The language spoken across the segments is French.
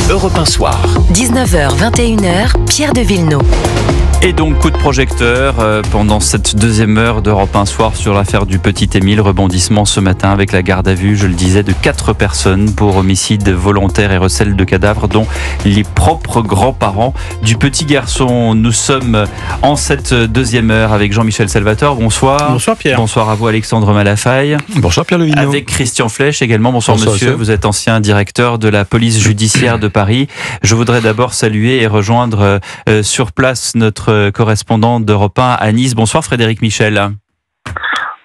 Europe 1 Soir. 19h, 21h, Pierre de Villeneuve. Et donc coup de projecteur pendant cette deuxième heure d'Europe 1 Soir sur l'affaire du petit Émile. Rebondissement ce matin avec la garde à vue, je le disais, de 4 personnes pour homicide volontaire et recel de cadavres, dont les propres grands-parents du petit garçon. Nous sommes en cette deuxième heure avec Jean-Michel Salvatore. Bonsoir. Bonsoir Pierre. Bonsoir à vous Alexandre Malafaille. Bonsoir Pierre Levinot. Avec Christian Flech également. Bonsoir monsieur. Monsieur. Vous êtes ancien directeur de la police judiciaire de Paris. Je voudrais d'abord saluer et rejoindre sur place notre correspondant d'Europe 1 à Nice. Bonsoir Frédéric Michel.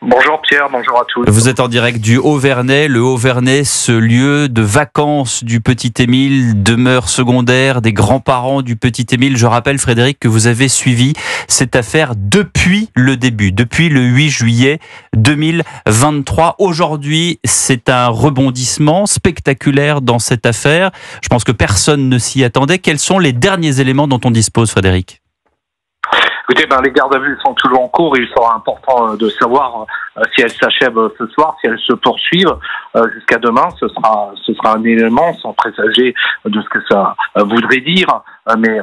Bonjour Pierre, bonjour à tous. Vous êtes en direct du Haut-Vernay. Le Haut-Vernay, ce lieu de vacances du petit Émile, demeure secondaire des grands-parents du petit Émile. Je rappelle Frédéric que vous avez suivi cette affaire depuis le début, depuis le 8 juillet 2023. Aujourd'hui, c'est un rebondissement spectaculaire dans cette affaire. Je pense que personne ne s'y attendait. Quels sont les derniers éléments dont on dispose, Frédéric ? Écoutez, les gardes à vue sont toujours en cours et il sera important de savoir si elles s'achèvent ce soir, si elles se poursuivent jusqu'à demain. Ce sera un élément sans présager de ce que ça voudrait dire. Mais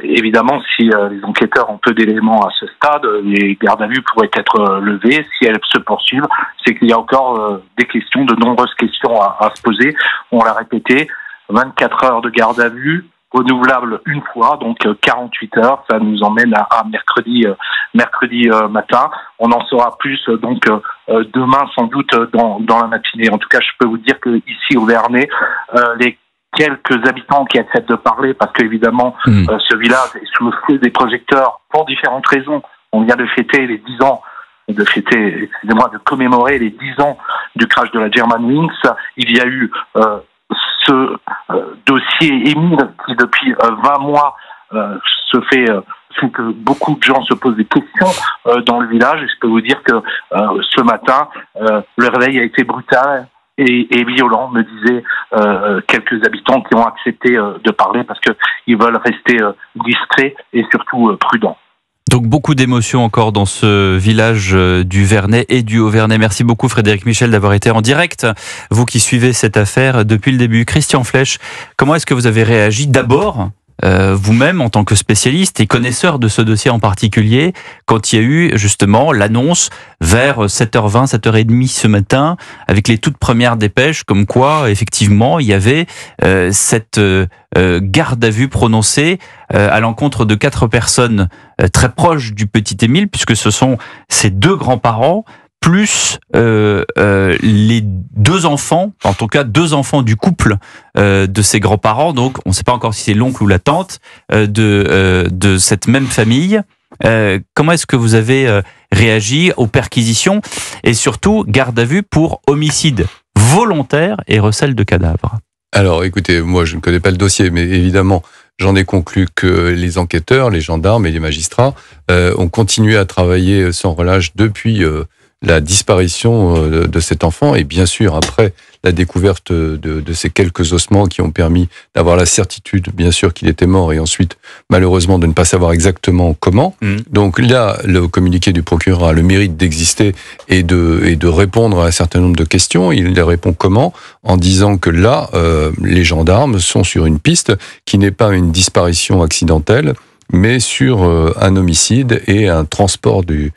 évidemment, si les enquêteurs ont peu d'éléments à ce stade, les gardes à vue pourraient être levées. Si elles se poursuivent, c'est qu'il y a encore des questions, de nombreuses questions à se poser. On l'a répété, 24 heures de garde à vue, renouvelable une fois, donc 48 heures, ça nous emmène à mercredi matin. On en saura plus donc demain sans doute dans la matinée. En tout cas, je peux vous dire que ici au Vernay, les quelques habitants qui acceptent de parler, parce qu'évidemment ce village est sous le feu des projecteurs pour différentes raisons. On vient de fêter les 10 ans de commémorer les 10 ans du crash de la Germanwings. Il y a eu ce dossier Émile qui depuis 20 mois fait que beaucoup de gens se posent des questions dans le village. Et je peux vous dire que ce matin, le réveil a été brutal et violent, me disaient quelques habitants qui ont accepté de parler parce qu'ils veulent rester discrets et surtout prudents. Donc beaucoup d'émotions encore dans ce village du Vernay et du Haut-Vernay. Merci beaucoup Frédéric Michel d'avoir été en direct. Vous qui suivez cette affaire depuis le début. Christian Flech, comment est-ce que vous avez réagi d'abord vous-même en tant que spécialiste et connaisseur de ce dossier en particulier, quand il y a eu justement l'annonce vers 7h20, 7h30 ce matin, avec les toutes premières dépêches, comme quoi effectivement il y avait cette garde à vue prononcée à l'encontre de 4 personnes très proches du petit Émile, puisque ce sont ses 2 grands-parents, plus les 2 enfants, en tout cas 2 enfants du couple de ses grands-parents, donc on ne sait pas encore si c'est l'oncle ou la tante de cette même famille. Comment est-ce que vous avez réagi aux perquisitions et surtout garde à vue pour homicide volontaire et recel de cadavres? Alors écoutez, moi je ne connais pas le dossier, mais évidemment j'en ai conclu que les enquêteurs, les gendarmes et les magistrats ont continué à travailler sans relâche depuis la disparition de cet enfant et bien sûr après la découverte de ces quelques ossements qui ont permis d'avoir la certitude bien sûr qu'il était mort et ensuite malheureusement de ne pas savoir exactement comment. Donc là, le communiqué du procureur a le mérite d'exister et de répondre à un certain nombre de questions. Il répond comment? En disant que là, les gendarmes sont sur une piste qui n'est pas une disparition accidentelle, mais sur un homicide et un transport du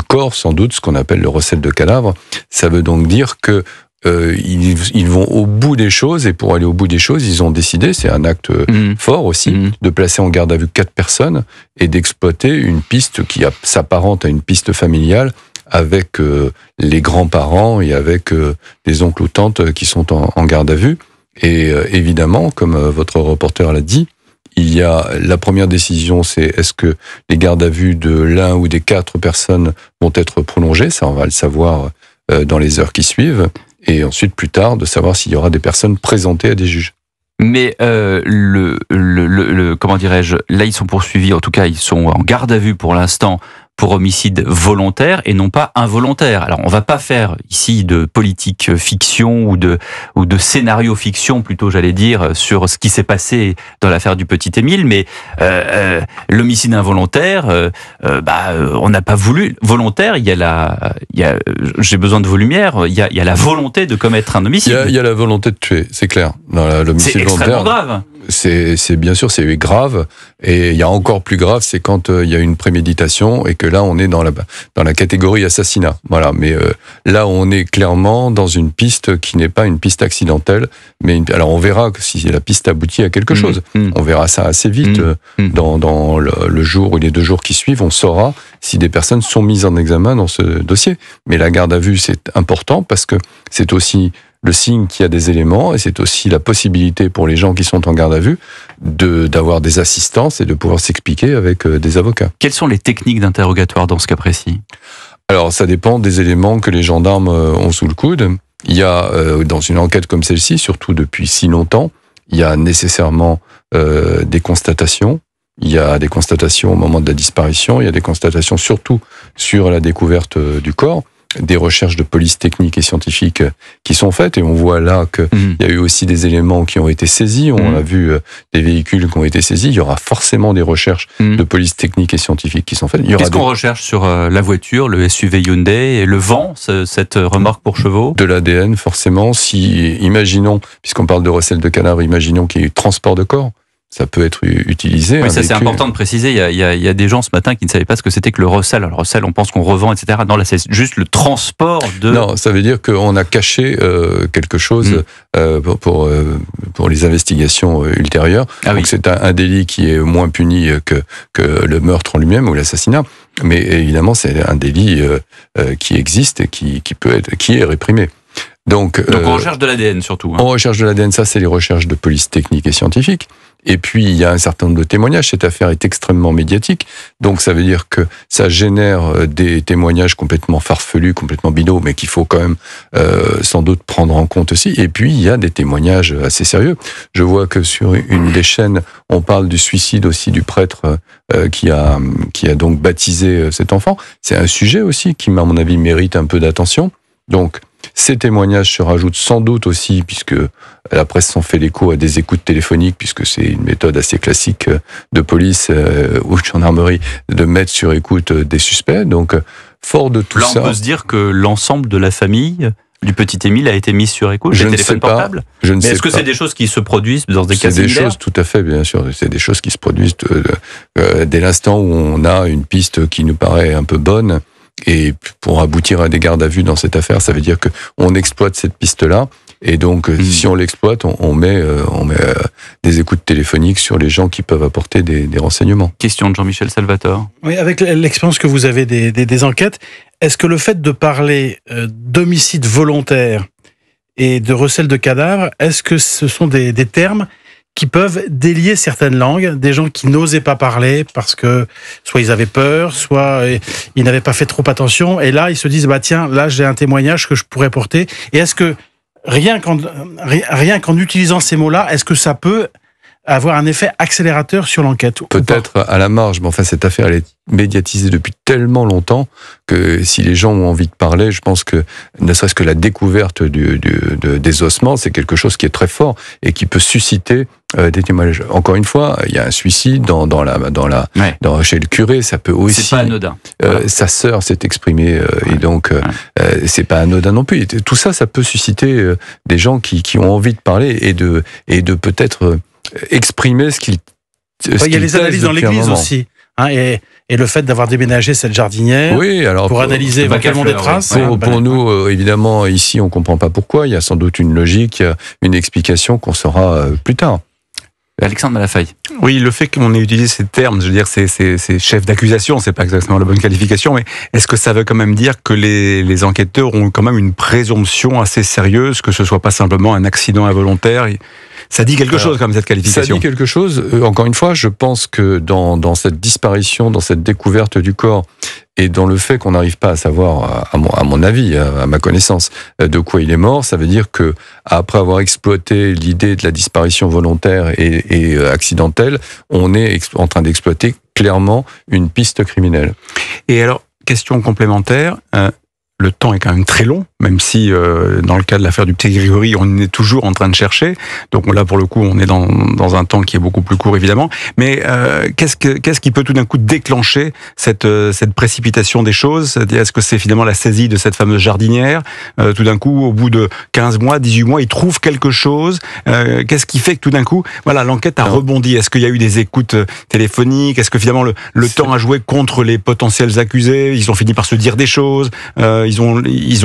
corps, sans doute, ce qu'on appelle le recel de cadavre. Ça veut donc dire que ils vont au bout des choses, et pour aller au bout des choses, ils ont décidé, c'est un acte fort aussi, de placer en garde à vue 4 personnes et d'exploiter une piste qui s'apparente à une piste familiale avec les grands-parents et avec des oncles ou tantes qui sont en garde à vue. Et évidemment, comme votre reporter l'a dit, il y a la première décision, c'est est-ce que les gardes à vue de l'un ou des 4 personnes vont être prolongées? Ça, on va le savoir dans les heures qui suivent. Et ensuite, plus tard, de savoir s'il y aura des personnes présentées à des juges. Mais comment dirais-je, là ils sont poursuivis, en tout cas ils sont en garde à vue pour l'instant pour homicide volontaire et non pas involontaire. Alors on va pas faire ici de politique fiction ou de scénario fiction plutôt, j'allais dire, sur ce qui s'est passé dans l'affaire du petit Émile, mais l'homicide involontaire, on n'a pas voulu volontaire. J'ai besoin de vos lumières. Il y a la volonté de commettre un homicide. Il y a la volonté de tuer, c'est clair. Dans l'homicide c'est extrêmement grave. c'est bien sûr, c'est grave. Et il y a encore plus grave, c'est quand il y a une préméditation et que là, on est dans la catégorie assassinat. Voilà. Mais là, on est clairement dans une piste qui n'est pas une piste accidentelle. Alors, on verra si la piste aboutit à quelque chose. On verra ça assez vite. Dans le jour ou les 2 jours qui suivent, on saura si des personnes sont mises en examen dans ce dossier. Mais la garde à vue, c'est important parce que c'est aussi le signe qu'il y a des éléments et c'est aussi la possibilité pour les gens qui sont en garde à vue d'avoir des assistances et de pouvoir s'expliquer avec des avocats. Quelles sont les techniques d'interrogatoire dans ce cas précis ? Alors, ça dépend des éléments que les gendarmes ont sous le coude. Il y a, dans une enquête comme celle-ci, surtout depuis si longtemps, il y a nécessairement des constatations. Il y a des constatations au moment de la disparition, il y a des constatations surtout sur la découverte du corps, des recherches de police technique et scientifique qui sont faites, et on voit là qu'il y a eu aussi des éléments qui ont été saisis, on a vu des véhicules qui ont été saisis, il y aura forcément des recherches de police technique et scientifique qui sont faites. Qu'est-ce qu'on recherche sur la voiture, le SUV Hyundai, et le vent, cette remorque pour chevaux ? De l'ADN, forcément. Si, imaginons, puisqu'on parle de recel de cadavres, imaginons qu'il y ait eu transport de corps. Ça peut être utilisé. Oui, ça c'est important de préciser. Il y a des gens ce matin qui ne savaient pas ce que c'était que le recel. Alors, le recel, on pense qu'on revend, etc. Non, là, c'est juste le transport de... Non, ça veut dire qu'on a caché quelque chose pour les investigations ultérieures. Ah, donc, c'est un délit qui est moins puni que le meurtre en lui-même ou l'assassinat. Mais évidemment, c'est un délit qui existe et qui est réprimé. Donc on recherche de l'ADN surtout. On recherche de l'ADN, ça c'est les recherches de police technique et scientifique. Et puis il y a un certain nombre de témoignages, cette affaire est extrêmement médiatique, donc ça veut dire que ça génère des témoignages complètement farfelus, complètement bidons, mais qu'il faut quand même sans doute prendre en compte aussi. Et puis il y a des témoignages assez sérieux. Je vois que sur une des chaînes, on parle du suicide aussi du prêtre qui a donc baptisé cet enfant. C'est un sujet aussi qui, à mon avis, mérite un peu d'attention. Donc, ces témoignages se rajoutent sans doute aussi, puisque la presse s'en fait l'écho à des écoutes téléphoniques, puisque c'est une méthode assez classique de police ou de gendarmerie de mettre sur écoute des suspects. Donc, fort de tout ça... Là, on peut se dire que l'ensemble de la famille du petit Émile a été mise sur écoute, je les ne téléphones sais pas, portables. Je ne Mais sais est-ce que pas. c'est des choses qui se produisent dans des cas C'est des similaires ? choses, tout à fait, bien sûr. C'est des choses qui se produisent dès l'instant où on a une piste qui nous paraît un peu bonne. Et pour aboutir à des gardes à vue dans cette affaire, ça veut dire qu'on exploite cette piste-là. Et donc, si on l'exploite, on met des écoutes téléphoniques sur les gens qui peuvent apporter des renseignements. Question de Jean-Michel Salvatore. Oui, avec l'expérience que vous avez des enquêtes, est-ce que le fait de parler d'homicide volontaire et de recel de cadavres, est-ce que ce sont des termes qui peuvent délier certaines langues, des gens qui n'osaient pas parler parce que soit ils avaient peur, soit ils n'avaient pas fait trop attention, et là ils se disent, bah tiens, là j'ai un témoignage que je pourrais porter, et est-ce que rien qu'en utilisant ces mots-là, est-ce que ça peut avoir un effet accélérateur sur l'enquête ? Peut-être à la marge, mais enfin cette affaire elle est médiatisée depuis tellement longtemps que si les gens ont envie de parler, je pense que ne serait-ce que la découverte des ossements, c'est quelque chose qui est très fort et qui peut susciter des témoignages. Encore une fois, il y a un suicide chez le curé, ça peut aussi... C'est pas anodin. Sa sœur s'est exprimée et donc c'est pas anodin non plus. Tout ça, ça peut susciter des gens qui ont envie de parler et de peut-être exprimer ce qu'ils... Il y a les analyses dans l'église aussi. Hein, et le fait d'avoir déménagé cette jardinière pour analyser éventuellement des traces. Pour nous, évidemment, ici, on ne comprend pas pourquoi. Il y a sans doute une logique, il y a une explication qu'on saura plus tard. Alexandre Malafaille. Oui, le fait qu'on ait utilisé ces termes, je veux dire, c'est chef d'accusation, c'est pas exactement la bonne qualification, mais est-ce que ça veut quand même dire que les enquêteurs ont quand même une présomption assez sérieuse, que ce soit pas simplement un accident involontaire ? Ça dit quelque chose comme cette qualification. Ça dit quelque chose. Encore une fois, je pense que dans cette disparition, dans cette découverte du corps, et dans le fait qu'on n'arrive pas à savoir, à mon avis, à ma connaissance, de quoi il est mort, ça veut dire que après avoir exploité l'idée de la disparition volontaire et accidentelle, on est en train d'exploiter clairement une piste criminelle. Et alors, question complémentaire, le temps est quand même très long, même si dans le cas de l'affaire du petit Grégory, on est toujours en train de chercher. Donc là, pour le coup, on est dans un temps qui est beaucoup plus court, évidemment. Mais qu'est-ce qui peut tout d'un coup déclencher cette précipitation des choses? Est-ce que c'est finalement la saisie de cette fameuse jardinière? Tout d'un coup, au bout de 15 mois, 18 mois, il trouve quelque chose. Qu'est-ce qui fait que tout d'un coup, voilà, l'enquête a rebondi? Est-ce qu'il y a eu des écoutes téléphoniques? Est-ce que finalement le temps a joué contre les potentiels accusés? Ils ont fini par se dire des choses. Ils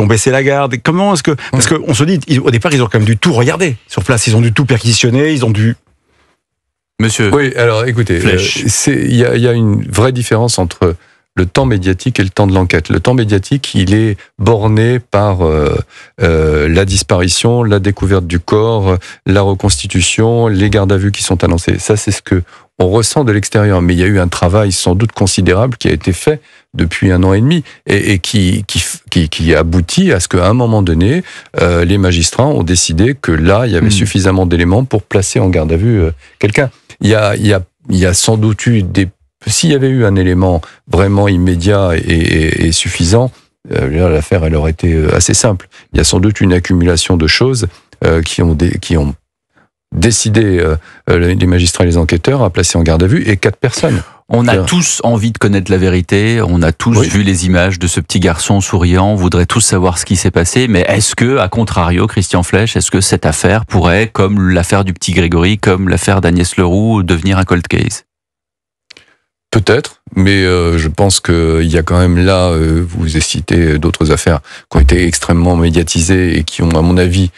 ont baissé la garde. Comment est-ce que... Parce qu'on se dit, au départ, ils ont quand même dû tout regarder sur place. Ils ont dû tout perquisitionner. Ils ont dû... Monsieur. Oui, alors écoutez, il y a une vraie différence entre le temps médiatique et le temps de l'enquête. Le temps médiatique, il est borné par la disparition, la découverte du corps, la reconstitution, les gardes à vue qui sont annoncés. Ça, c'est ce que on ressent de l'extérieur. Mais il y a eu un travail sans doute considérable qui a été fait depuis 1 an et demi et qui aboutit à ce qu'à un moment donné, les magistrats ont décidé que là, il y avait suffisamment d'éléments pour placer en garde à vue quelqu'un. Il y a sans doute eu s'il y avait eu un élément vraiment immédiat et suffisant, l'affaire elle aurait été assez simple. Il y a sans doute une accumulation de choses qui ont décidé les magistrats et les enquêteurs à placer en garde à vue et 4 personnes. On a tous envie de connaître la vérité, on a tous vu les images de ce petit garçon souriant, on voudrait tous savoir ce qui s'est passé, mais est-ce que, à contrario, Christian Flech, est-ce que cette affaire pourrait, comme l'affaire du petit Grégory, comme l'affaire d'Agnès Leroux, devenir un cold case? Peut-être, mais je pense qu'il y a quand même là, vous avez cité d'autres affaires qui ont été extrêmement médiatisées et qui ont, à mon avis,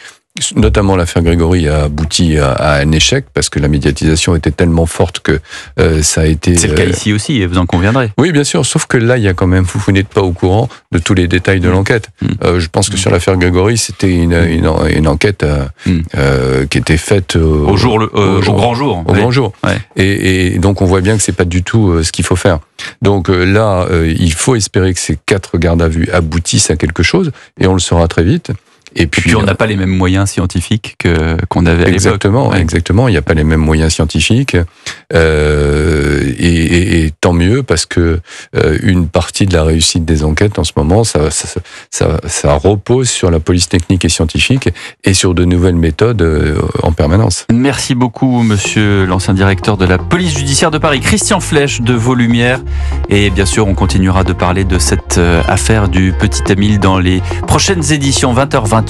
notamment l'affaire Grégory, a abouti à un échec parce que la médiatisation était tellement forte que ça a été... C'est le cas ici aussi, et vous en conviendrez. Oui, bien sûr, sauf que là, il y a quand même, vous n'êtes pas au courant de tous les détails de l'enquête. Je pense que sur l'affaire Grégory, c'était une enquête qui était faite au grand jour. Au grand jour. Ouais. Et donc, on voit bien que c'est pas du tout ce qu'il faut faire. Donc là, il faut espérer que ces 4 gardes à vue aboutissent à quelque chose, et on le saura très vite. Et puis on n'a pas les mêmes moyens scientifiques qu'on avait à l'époque. Exactement. Il n'y a pas les mêmes moyens scientifiques. Et tant mieux parce que une partie de la réussite des enquêtes en ce moment, ça repose sur la police technique et scientifique et sur de nouvelles méthodes en permanence. Merci beaucoup, monsieur l'ancien directeur de la police judiciaire de Paris, Christian Flech de Vos Lumières. Et bien sûr, on continuera de parler de cette affaire du petit Émile dans les prochaines éditions 20h28.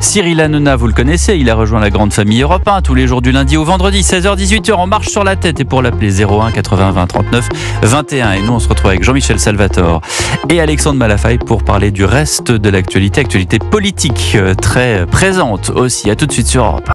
Cyril Hanouna, vous le connaissez, il a rejoint la grande famille Europe 1 tous les jours du lundi au vendredi, 16h-18h, on marche sur la tête. Et pour l'appeler 01 80 20 39 21. Et nous, on se retrouve avec Jean-Michel Salvatore et Alexandre Malafaille pour parler du reste de l'actualité politique très présente aussi. À tout de suite sur Europe 1.